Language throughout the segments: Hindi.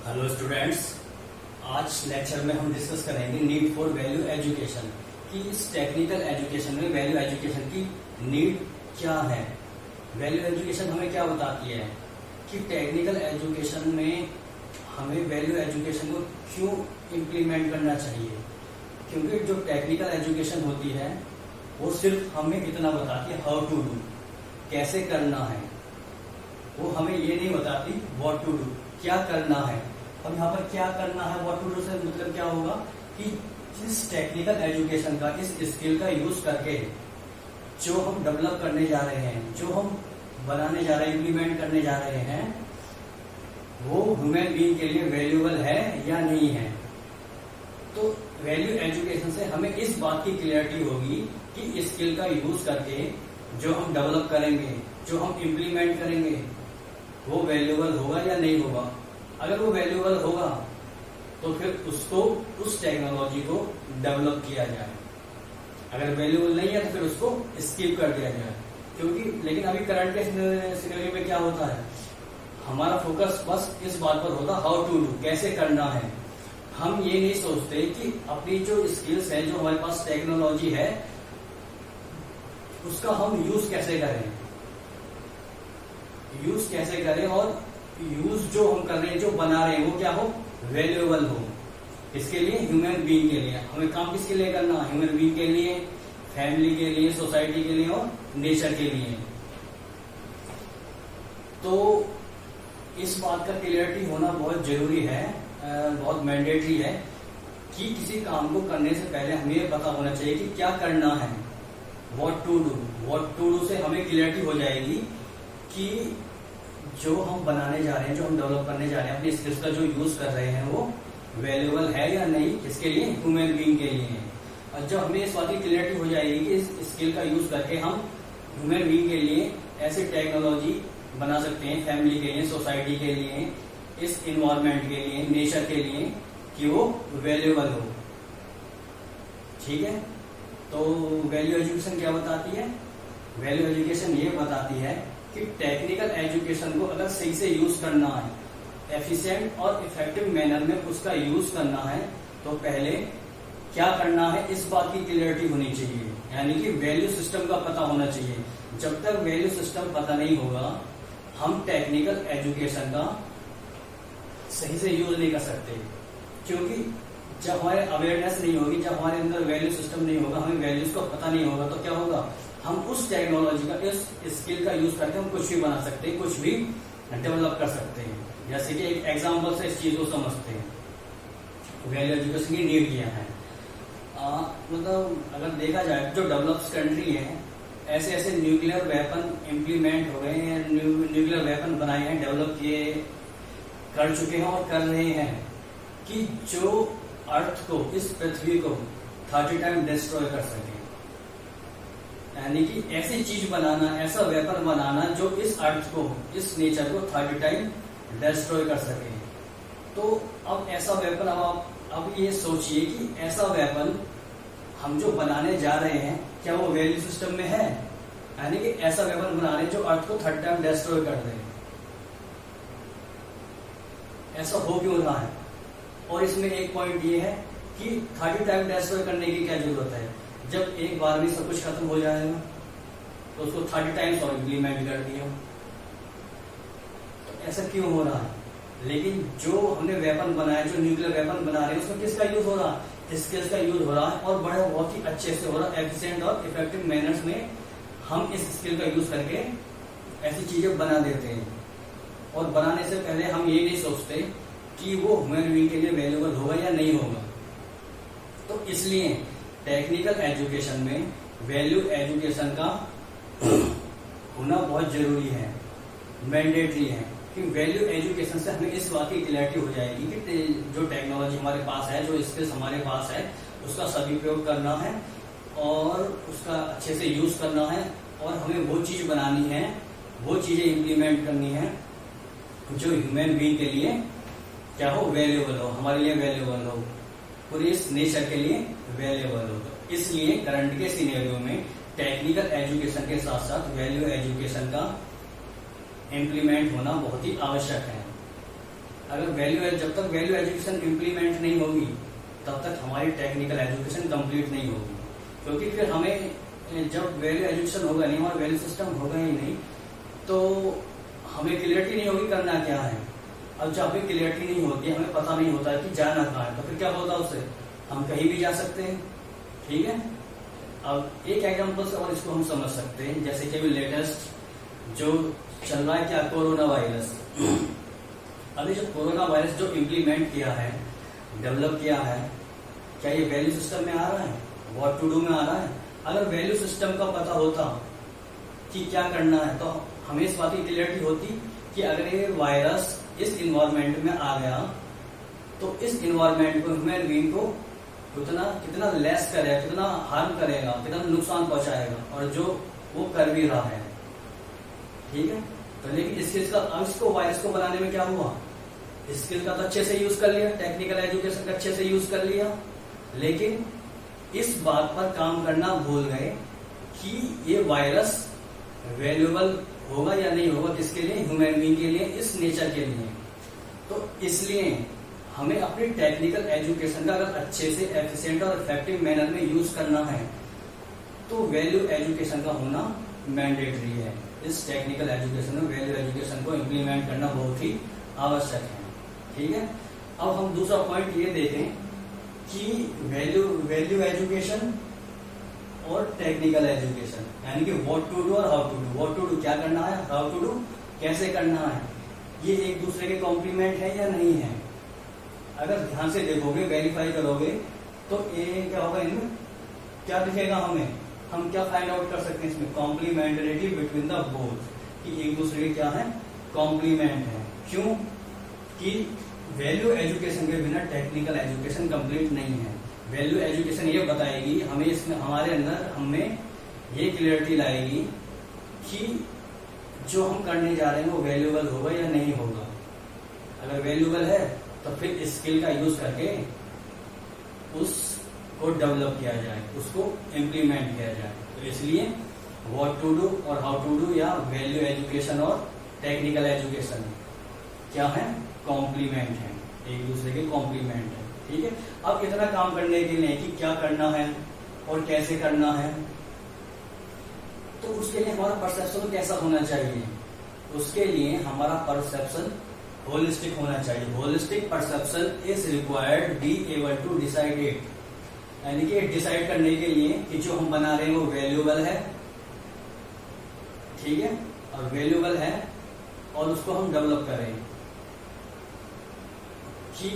हेलो स्टूडेंट्स, आज लेक्चर में हम डिस्कस करेंगे नीड फॉर वैल्यू एजुकेशन कि इस टेक्निकल एजुकेशन में वैल्यू एजुकेशन की नीड क्या है। वैल्यू एजुकेशन हमें क्या बताती है कि टेक्निकल एजुकेशन में हमें वैल्यू एजुकेशन को क्यों इम्प्लीमेंट करना चाहिए। क्योंकि जो टेक्निकल एजुकेशन होती है वो सिर्फ हमें इतना बताती है हाउ टू डू, कैसे करना है। वो हमें ये नहीं बताती व्हाट टू डू, क्या करना है। और यहाँ पर क्या करना है, व्हाट टू डू से मतलब क्या होगा कि इस टेक्निकल एजुकेशन का, इस स्किल का यूज करके जो हम डेवलप करने जा रहे हैं, जो हम बनाने जा रहे हैं, इम्प्लीमेंट करने जा रहे हैं, वो ह्यूमन बीइंग के लिए वैल्यूएबल है या नहीं है। तो वैल्यू एजुकेशन से हमें इस बात की क्लियरिटी होगी कि स्किल का यूज करके जो हम डेवलप करेंगे, जो हम इम्प्लीमेंट करेंगे, वो वैल्यूएबल होगा या नहीं होगा। अगर वो वैल्यूएबल होगा तो फिर उसको, उस टेक्नोलॉजी को डेवलप किया जाए। अगर वैल्यूएबल नहीं है तो फिर उसको स्किप कर दिया जाए। क्योंकि लेकिन अभी करंट के सिनेरियो में क्या होता है, हमारा फोकस बस इस बात पर होता हाउ टू डू, कैसे करना है। हम ये नहीं सोचते कि अपनी जो स्किल्स है, जो हमारे पास टेक्नोलॉजी है, उसका हम यूज कैसे करें, यूज कैसे करें। और यूज जो हम कर रहे हैं, जो बना रहे हैं, वो क्या हो, वैल्यूएबल हो। इसके लिए ह्यूमन बीइंग के लिए हमें काम किसके लिए करना, ह्यूमन बीइंग के लिए, फैमिली के लिए, सोसाइटी के लिए और नेचर के लिए। तो इस बात का क्लियरिटी होना बहुत जरूरी है, बहुत मैंडेटरी है कि किसी काम को करने से पहले हमें पता होना चाहिए कि क्या करना है, what to do. What to do से हमें क्लियरिटी हो जाएगी कि जो हम बनाने जा रहे हैं, जो हम डेवलप करने जा रहे हैं, अपनी स्किल्स का जो यूज कर रहे हैं, वो वैल्यूएबल है या नहीं, किसके लिए, ह्यूमन बीइंग के लिए। और जब हमें इस बात की क्लियरिटी हो जाएगी कि इस स्किल का यूज करके हम ह्यूमन बीइंग के लिए ऐसी टेक्नोलॉजी बना सकते हैं, फैमिली के लिए, सोसाइटी के लिए, इस इन्वायरमेंट के लिए, नेचर के लिए, कि वो वैल्यूएबल हो। ठीक है। तो वैल्यू एजुकेशन क्या बताती है, वैल्यू एजुकेशन ये बताती है कि टेक्निकल एजुकेशन को अगर सही से यूज करना है, एफिशिएंट और इफेक्टिव मैनर में उसका यूज करना है, तो पहले क्या करना है इस बात की क्लियरिटी होनी चाहिए। यानी कि वैल्यू सिस्टम का पता होना चाहिए। जब तक वैल्यू सिस्टम पता नहीं होगा, हम टेक्निकल एजुकेशन का सही से यूज नहीं कर सकते। क्योंकि जब हमारे अवेयरनेस नहीं होगी, जब हमारे अंदर वैल्यू सिस्टम नहीं होगा, हमें वैल्यूज को पता नहीं होगा, तो क्या होगा, हम उस टेक्नोलॉजी का, इस स्किल का यूज करके हम कुछ भी बना सकते हैं, कुछ भी डेवलप कर सकते हैं। जैसे कि एक एग्जांपल से इस चीज को समझते हैं, वैल्यू एजुकेशन की नीड क्या है। मतलब अगर देखा जाए, जो डेवलप्ड कंट्री है, ऐसे ऐसे न्यूक्लियर वेपन इम्प्लीमेंट हो गए हैं, न्यूक्लियर वेपन बनाए हैं, डेवलप किए, कर चुके हैं और कर रहे हैं कि जो अर्थ को, इस पृथ्वी को 30 टाइम डिस्ट्रॉय कर सके। यानी कि ऐसी चीज बनाना, ऐसा वेपन बनाना जो इस अर्थ को, इस नेचर को 30 टाइम डिस्ट्रॉय कर सके। तो अब ऐसा वेपन, अब ये सोचिए कि ऐसा वेपन हम जो बनाने जा रहे हैं, क्या वो वैल्यू सिस्टम में है। यानी कि ऐसा वेपन बना रहे हैं जो अर्थ को 30 टाइम डिस्ट्रॉय कर दे। ऐसा हो क्यों रहा है। और इसमें एक पॉइंट ये है कि 30 टाइम डिस्ट्रॉय करने की क्या जरूरत है। जब एक बार में सब कुछ खत्म हो जाएगा तो उसको 30 टाइम्स और इम्प्लीमेंट कर दिया। तो ऐसा क्यों हो रहा है। लेकिन जो हमने वेपन बनाया, जो न्यूक्लियर वेपन बना रहे हैं, उसमें किसका यूज हो रहा है, स्किल्स का यूज हो रहा है, और बड़ा बहुत ही अच्छे से हो रहा है। एफिशिएंट और इफेक्टिव मैनर्स में हम इस स्किल का यूज करके ऐसी चीजें बना देते हैं। और बनाने से पहले हम ये नहीं सोचते कि वो ह्यूमन बीइंग के लिए वैल्यूएबल होगा या नहीं होगा। तो इसलिए टेक्निकल एजुकेशन में वैल्यू एजुकेशन का होना बहुत जरूरी है, मैंडेटरी है। कि वैल्यू एजुकेशन से हमें इस बात की क्लियरिटी हो जाएगी कि जो टेक्नोलॉजी हमारे पास है, जो स्किल्स हमारे पास है, उसका सदुपयोग करना है और उसका अच्छे से यूज करना है। और हमें वो चीज बनानी है, वो चीजें इम्प्लीमेंट करनी है जो ह्यूमन बीइंग के लिए क्या हो, वैल्यूएबल हो, हमारे लिए वैल्यूएबल हो, पूरे इस नेचर के लिए वैल्यूएबल हो। तो इसलिए करंट के सिनेरियो में टेक्निकल एजुकेशन के साथ साथ वैल्यू एजुकेशन का इम्प्लीमेंट होना बहुत ही आवश्यक है। अगर वैल्यू, जब तक वैल्यू एजुकेशन इम्प्लीमेंट नहीं होगी तब तक हमारी टेक्निकल एजुकेशन कंप्लीट नहीं होगी, क्योंकि फिर हमें जब वैल्यू एजुकेशन होगा नहीं, हमारा वैल्यू सिस्टम होगा ही नहीं, तो हमें क्लियरिटी नहीं होगी करना क्या है। अब जब हमें क्लियरिटी नहीं होती, हमें पता नहीं होता है कि जाना कहाँ है, तो फिर क्या होता है उससे, हम कहीं भी जा सकते हैं। ठीक है, अब एक एग्जांपल से और इसको हम समझ सकते हैं, जैसे कि अभी लेटेस्ट जो चल रहा है क्या, कोरोना वायरस। अभी जो कोरोना वायरस जो इम्प्लीमेंट किया है, डेवलप किया है, क्या ये वैल्यू सिस्टम में आ रहा है, व्हाट टू डू में आ रहा है? अगर वैल्यू सिस्टम का पता होता कि क्या करना है, तो हमें इस बात की क्लियरिटी होती कि अगर ये वायरस इस इन्वायरमेंट में आ गया तो इस इन्वायरमेंट को, ह्यूमन बीइंग को कितना लेस करेगा, कितना हार्म करेगा, कितना नुकसान पहुंचाएगा, और जो वो कर भी रहा है। ठीक है, तो लेकिन इसको वायरस को बनाने में क्या हुआ, स्किल का तो अच्छे से यूज कर लिया, टेक्निकल एजुकेशन का अच्छे से यूज कर लिया, लेकिन इस बात पर काम करना भूल गए कि ये वायरस वैल्यूएबल होगा या नहीं होगा, किसके लिए, ह्यूमन बीइंग के लिए, इस नेचर के लिए। तो इसलिए हमें अपनी टेक्निकल एजुकेशन का अगर अच्छे से एफिशिएंट और इफेक्टिव मैनर में यूज करना है तो वैल्यू एजुकेशन का होना मैंडेटरी है। इस टेक्निकल एजुकेशन में वैल्यू एजुकेशन को इम्प्लीमेंट करना बहुत ही आवश्यक है। ठीक है, अब हम दूसरा पॉइंट ये देखें कि वैल्यू एजुकेशन और टेक्निकल एजुकेशन, यानी कि व्हाट टू डू और how to do. What to do क्या करना है, हाउ टू डू कैसे करना है, ये एक दूसरे के कॉम्प्लीमेंट है या नहीं है। अगर ध्यान से देखोगे, वेरीफाई करोगे, तो ये क्या होगा, इनमें क्या दिखेगा हमें, हम क्या फाइंड आउट कर सकते हैं इसमें, कॉम्प्लीमेंटरिटी बिटवीन द बोथ, कि एक दूसरे के क्या है, कॉम्प्लीमेंट है। क्यों कि वैल्यू एजुकेशन के बिना टेक्निकल एजुकेशन कंप्लीट नहीं है। वैल्यू एजुकेशन ये बताएगी हमें, इसमें हमारे अंदर हमें ये क्लियरिटी लाएगी कि जो हम करने जा रहे हैं वो वैल्यूएबल होगा या नहीं होगा। अगर वैल्यूएबल है तो फिर स्किल का यूज करके उसको डेवलप किया जाए, उसको इम्प्लीमेंट किया जाए। तो इसलिए व्हाट टू डू और हाउ टू डू, या वैल्यू एजुकेशन और टेक्निकल एजुकेशन क्या है, कॉम्प्लीमेंट है, एक दूसरे के कॉम्प्लीमेंट है। ठीक है, अब इतना काम करने के लिए कि क्या करना है और कैसे करना है, तो उसके लिए हमारा परसेप्शन कैसा होना चाहिए, उसके लिए हमारा परसेप्शन होलिस्टिक होना चाहिए। Holistic perception is required be able to decide it, यानी कि डिसाइड करने के लिए कि जो हम बना रहे हैं वो वैल्यूएबल है, ठीक है, और वैल्यूएबल है, और उसको हम डेवलप करें, कि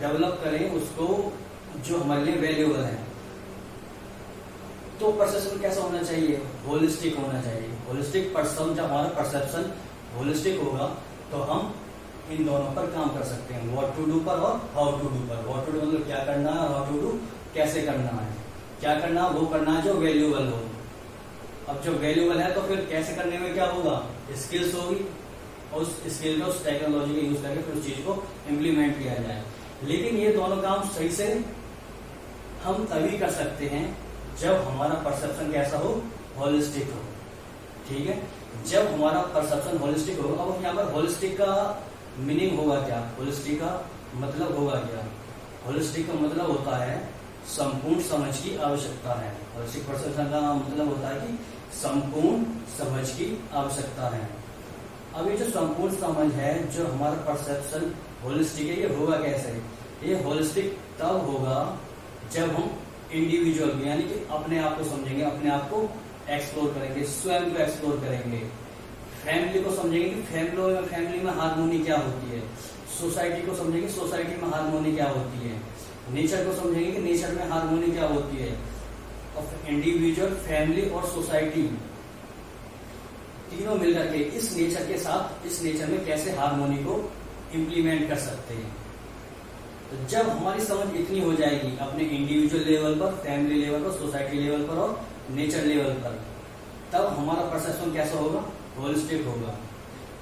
डेवलप करें उसको जो हमारे लिए वैल्यूएबल है। तो परसेप्शन कैसा होना चाहिए, होलिस्टिक होना चाहिए। होलिस्टिक परसेप्शन, जब हमारा परसेप्शन होलिस्टिक होगा तो हम इन दोनों पर काम कर सकते हैं, व्हाट टू डू पर और हाउ टू डू पर। व्हाट टू डू मतलब क्या करना है, और हाउ टू डू कैसे करना है। क्या करना, वो करना है जो वैल्यूएबल हो। अब जो वैल्यूएबल है तो फिर कैसे करने में क्या होगा, स्किल्स होगी, और उस स्किल का, उस टेक्नोलॉजी का यूज करके फिर उस चीज को इम्प्लीमेंट किया जाए। लेकिन ये दोनों काम सही से हम तभी कर सकते हैं जब हमारा परसेप्शन कैसा हो, होलिस्टिक हो। ठीक है, जब हमारा परसेप्शन होलिस्टिक होगा। अब यहाँ पर होलिस्टिक का मीनिंग होगा क्या, होलिस्टिक का मतलब होगा क्या, होलिस्टिक का मतलब होता है संपूर्ण समझ की आवश्यकता है। होलिस्टिक परसेप्शन का मतलब होता है कि संपूर्ण समझ की आवश्यकता है। अब ये जो संपूर्ण समझ है, जो हमारा परसेप्शन होलिस्टिक है, ये होगा कैसे, ये होलिस्टिक तब होगा जब हम इंडिविजुअल यानी कि अपने आप को समझेंगे, अपने आप को एक्सप्लोर करेंगे, स्वयं को एक्सप्लोर करेंगे, फैमिली को समझेंगे कि फैमिली में हार्मोनी क्या होती है, सोसाइटी को समझेंगे, सोसाइटी में हार्मोनी क्या होती है, नेचर को समझेंगे कि नेचर में हार्मोनी क्या होती है। और इंडिविजुअल, फैमिली और सोसाइटी तीनों मिलकर के इस नेचर के साथ, इस नेचर में कैसे हार्मोनी को इम्प्लीमेंट कर सकते हैं। तो जब हमारी समझ इतनी हो जाएगी अपने इंडिविजुअल लेवल पर, फैमिली लेवल पर, सोसाइटी लेवल पर और नेचर लेवल पर, तब हमारा परसेप्शन कैसा होगा, होलिस्टिक होगा।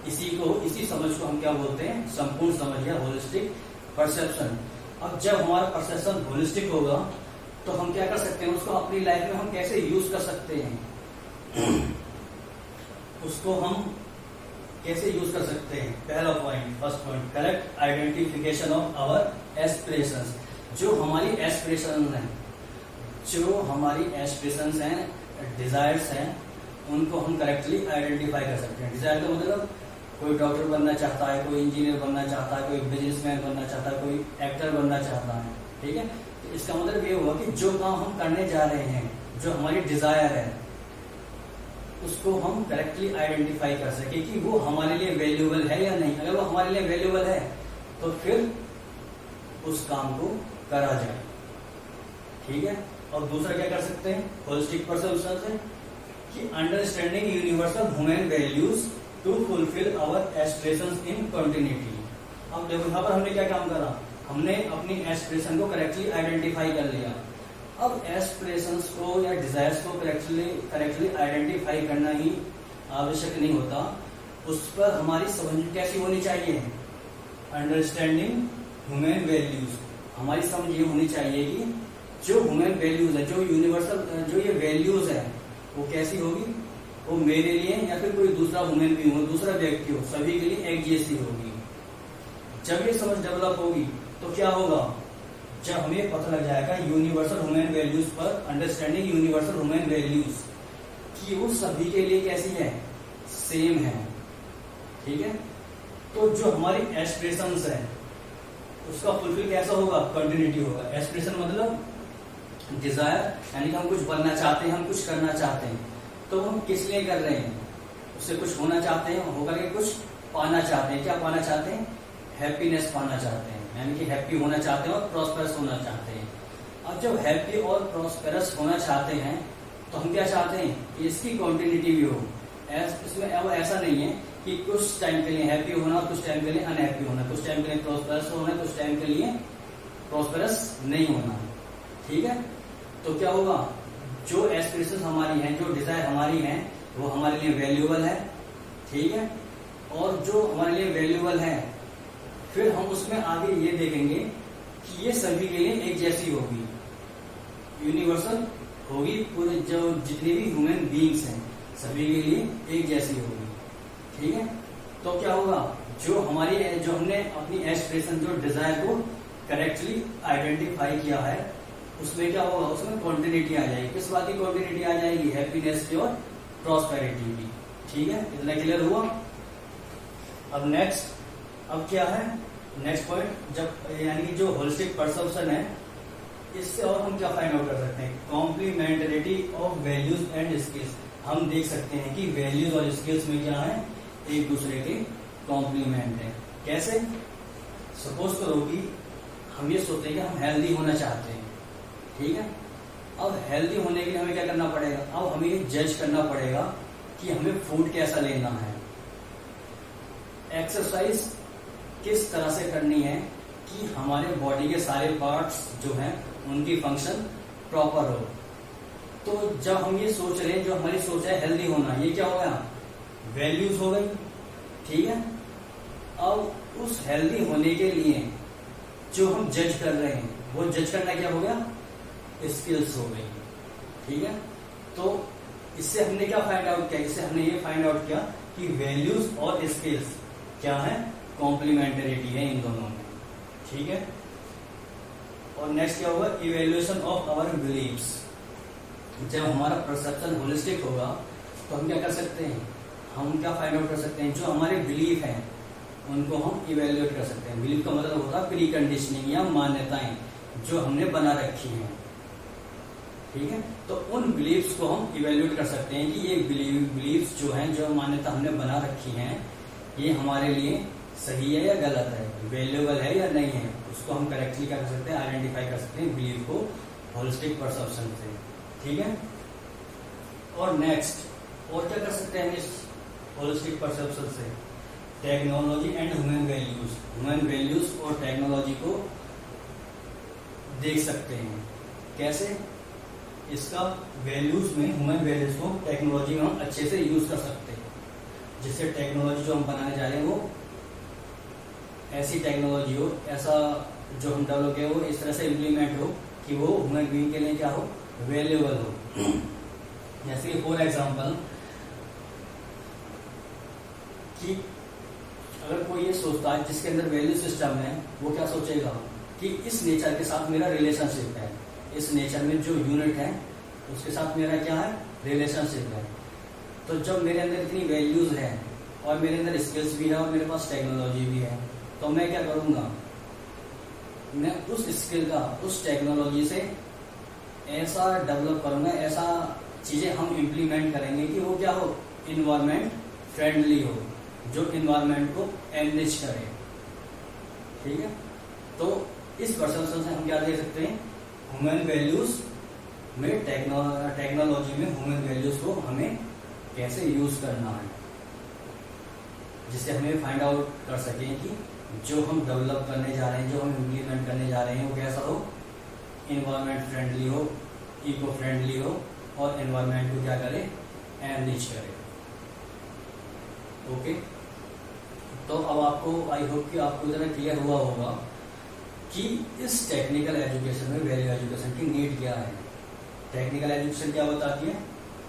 इसी समझ को हम क्या बोलते हैं, संपूर्ण समझ या होलिस्टिक परसेप्शन। अब जब हमारा परसेप्शन होलिस्टिक होगा तो हम क्या कर सकते हैं, उसको अपनी लाइफ में हम कैसे यूज कर सकते हैं, उसको हम कैसे यूज कर सकते हैं? पहला point, first point, correct identification of our aspirations. जो हमारी एस्पिरेशन है, जो हमारी एस्पिरेशंस हैं, डिजायर्स हैं, उनको हम करेक्टली आइडेंटिफाई कर सकते हैं। डिजायर का मतलब कोई डॉक्टर बनना चाहता है, कोई इंजीनियर बनना चाहता है, कोई बिजनेसमैन बनना चाहता है, कोई एक्टर बनना चाहता है, ठीक है। तो इसका मतलब ये हुआ कि जो काम हम करने जा रहे हैं, जो हमारी डिजायर है, उसको हम करेक्टली आइडेंटिफाई कर सके कि वो हमारे लिए वैल्यूएबल है या नहीं। अगर वो हमारे लिए वैल्यूएबल है तो फिर उस काम को करा जाए, ठीक है। और दूसरा क्या कर सकते हैं? होलिस्टिक परसेप्शन से कि understanding universal human values to fulfil our aspirations in continuity. अब देखो यहाँ पर हमने क्या काम करा, हमने अपनी एस्पिरेशन को करेक्टली आइडेंटिफाई कर लिया। अब एस्पिरेशंस को या डिजायर्स को करेक्टली आइडेंटिफाई करना ही आवश्यक नहीं होता, उस पर हमारी समझ कैसी होनी चाहिए? Understanding human values. हमारी समझ ये होनी चाहिए कि जो ह्यूमन वैल्यूज है, जो यूनिवर्सल जो ये वैल्यूज है, वो कैसी होगी? वो मेरे लिए या फिर कोई दूसरा ह्यूमन बीइंग हो, दूसरा व्यक्ति हो, सभी के लिए एक जैसी होगी। जब ये समझ डेवलप होगी तो क्या होगा? जब हमें पता लग जाएगा यूनिवर्सल ह्यूमन वैल्यूज पर, अंडरस्टैंडिंग यूनिवर्सल ह्यूमन वैल्यूज कि वो सभी के लिए कैसी है? सेम है, ठीक है। तो जो हमारी एस्पिरेशंस है उसका फुलफिल कैसा होगा? कंटिन्यूटी होगा। एस्पिरेशन मतलब डिजायर, यानी कि हम कुछ बनना चाहते हैं, हम कुछ करना चाहते हैं, तो हम किस लिए कर रहे हैं? उससे कुछ होना चाहते हैं, होकर के कुछ पाना चाहते हैं। क्या पाना चाहते हैं? हैप्पीनेस पाना चाहते हैं, यानी कि हैप्पी होना चाहते हैं और प्रॉस्पेरस होना चाहते हैं। अब जब हैप्पी और प्रॉस्पेरस होना चाहते हैं तो हम क्या चाहते हैं कि इसकी कंटिन्यूटी भी हो। इसमें अब ऐसा नहीं है कि कुछ टाइम के लिए हैप्पी होना और कुछ टाइम के लिए अनहैप्पी होना, कुछ टाइम के लिए प्रॉस्पेरस होना, कुछ टाइम के लिए प्रॉस्पेरस नहीं होना, ठीक है। तो क्या होगा? जो एस्पिरेशन हमारी हैं, जो डिजायर हमारी हैं, वो हमारे लिए वैल्यूएबल है, ठीक है। और जो हमारे लिए वैल्यूएबल है, फिर हम उसमें आगे ये देखेंगे कि ये सभी के लिए एक जैसी होगी, यूनिवर्सल होगी, पूरे जो जितने भी ह्यूमन बीइंग्स हैं सभी के लिए एक जैसी होगी, ठीक है। तो क्या होगा? जो हमने अपनी एस्पिरेशन, जो डिजायर को करेक्टली आइडेंटिफाई किया है, उसमें क्या होगा? उसमें कॉन्टिन्यूटी आ जाएगी। किस बात की कॉन्टिन्यूटी आ जाएगी? हैप्पीनेस की और प्रॉस्पेरिटी की, ठीक है। इतना क्लियर हुआ? अब नेक्स्ट, अब क्या है नेक्स्ट पॉइंट? जब यानी कि जो होलिस्टिक परसेप्शन है, इससे और हम क्या फाइंड आउट कर सकते हैं? Complementarity of values and skills. हम देख सकते हैं कि वैल्यूज और स्किल्स में क्या है? एक दूसरे के कॉम्प्लीमेंट है। कैसे? सपोज करो कि हम ये सोचते हैं कि हम हेल्दी होना चाहते हैं, ठीक है। अब हेल्दी होने के लिए हमें क्या करना पड़ेगा? अब हमें ये जज करना पड़ेगा कि हमें फूड कैसा लेना है, एक्सरसाइज किस तरह से करनी है कि हमारे बॉडी के सारे पार्ट्स जो हैं उनकी फंक्शन प्रॉपर हो। तो जब हम ये सोच रहे हैं, जो हमारी सोच है हेल्दी होना, ये क्या हो गया? वैल्यूज हो गई, ठीक है। अब उस हेल्दी होने के लिए जो हम जज कर रहे हैं, वो जज करना क्या हो गया? स्किल्स हो गई, ठीक है। तो इससे हमने क्या फाइंड आउट किया? इससे हमने ये फाइंड आउट किया कि वैल्यूज और स्किल्स क्या है? कॉम्प्लीमेंटरिटी है इन दोनों में, ठीक है। और नेक्स्ट क्या होगा? Evaluation of our beliefs. जब हमारा परसेप्शन होलिस्टिक होगा तो हम क्या कर सकते हैं? हम क्या फाइंड आउट कर सकते हैं? जो हमारे बिलीफ हैं उनको हम इवेल्युएट कर सकते हैं। बिलीफ का मतलब होता है प्री कंडीशनिंग या मान्यताएं जो हमने बना रखी हैं, ठीक है। तो उन बिलीव्स को हम इवेल्युएट कर सकते हैं कि ये बिलीव्स जो हैं, जो मान्यता हमने बना रखी हैं, ये हमारे लिए सही है या गलत है, वैल्यूएबल है या नहीं है। उसको हम करेक्टली क्या कर सकते हैं? आइडेंटिफाई कर सकते हैं बिलीव को होलिस्टिक परसेप्शन से, ठीक है। और नेक्स्ट और क्या कर सकते हैं इस होलिस्टिक परसेप्शन से? Technology and human values. Human values और टेक्नोलॉजी को देख सकते हैं। कैसे? इसका वैल्यूज में, ह्यूमन वैल्यूज को टेक्नोलॉजी में हम अच्छे से यूज कर सकते हैं, जिससे टेक्नोलॉजी जो हम बनाने जा रहे हैं वो ऐसी टेक्नोलॉजी हो, ऐसा जो हम डेवलप किया वो इस तरह से इम्प्लीमेंट हो कि वो ह्यूमन बीइंग के लिए क्या हो? वैल्यूएबल हो। जैसे कि फॉर एग्जाम्पल कि अगर कोई ये सोचता है जिसके अंदर वैल्यू सिस्टम है, वो क्या सोचेगा कि इस नेचर के साथ मेरा रिलेशनशिप है, इस नेचर में जो यूनिट है उसके साथ मेरा क्या है, रिलेशनशिप है। तो जब मेरे अंदर इतनी वैल्यूज है और मेरे अंदर स्किल्स भी है और मेरे पास टेक्नोलॉजी भी है, तो मैं क्या करूंगा, मैं उस स्किल का, उस टेक्नोलॉजी से ऐसा डेवलप करूंगा, ऐसा चीजें हम इम्प्लीमेंट करेंगे कि वो क्या हो, इन्वायरमेंट फ्रेंडली हो, जो इन्वायरमेंट को एनरिच करे। ठीक है, तो इस परसेप्शन से हम क्या देख सकते हैं, ह्यूमन वैल्यूज में टेक्नोलॉजी में ह्यूमन वैल्यूज को हमें कैसे यूज करना है, जिससे हमें फाइंड आउट कर सकें कि जो हम डेवलप करने जा रहे हैं, जो हम इम्प्लीमेंट करने जा रहे हैं, वो कैसा हो, इन्वायरमेंट फ्रेंडली हो, इको फ्रेंडली हो और एनवायरमेंट को क्या करे, एनरिच करे। ओके, तो अब आपको, आई होप कि आपको जरा क्लियर हुआ होगा कि इस टेक्निकल एजुकेशन में वैल्यू एजुकेशन की नीड क्या है। टेक्निकल एजुकेशन क्या बताती है,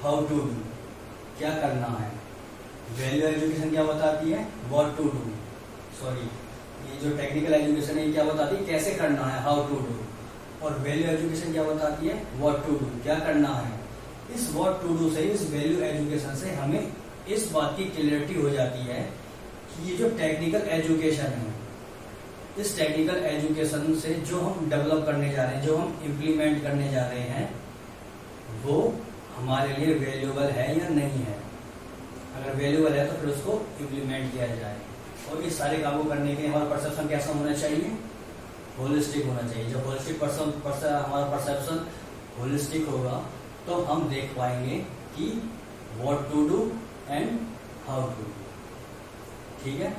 हाउ टू डू, क्या करना है। वैल्यू एजुकेशन क्या बताती है, व्हाट टू डू। सॉरी, ये जो टेक्निकल एजुकेशन है क्या बताती है, कैसे करना है, हाउ टू डू। और वैल्यू एजुकेशन क्या बताती है, व्हाट टू डू, क्या करना है। इस व्हाट टू डू से, इस वैल्यू एजुकेशन से हमें इस बात की क्लियरिटी हो जाती है कि ये जो टेक्निकल एजुकेशन है, इस टेक्निकल एजुकेशन से जो हम डेवलप करने जा रहे हैं, जो हम इम्प्लीमेंट करने जा रहे हैं, वो हमारे लिए वैल्यूएबल है या नहीं है। अगर वैल्यूएबल है तो फिर उसको इम्प्लीमेंट किया जाए। और इस सारे काम को करने के लिए हमारा परसेप्शन कैसा होना चाहिए, होलिस्टिक होना चाहिए। जब होलिस्टिक हमारा परसेप्शन होलिस्टिक होगा तो हम देख पाएंगे कि what to do and how to. ठीक है।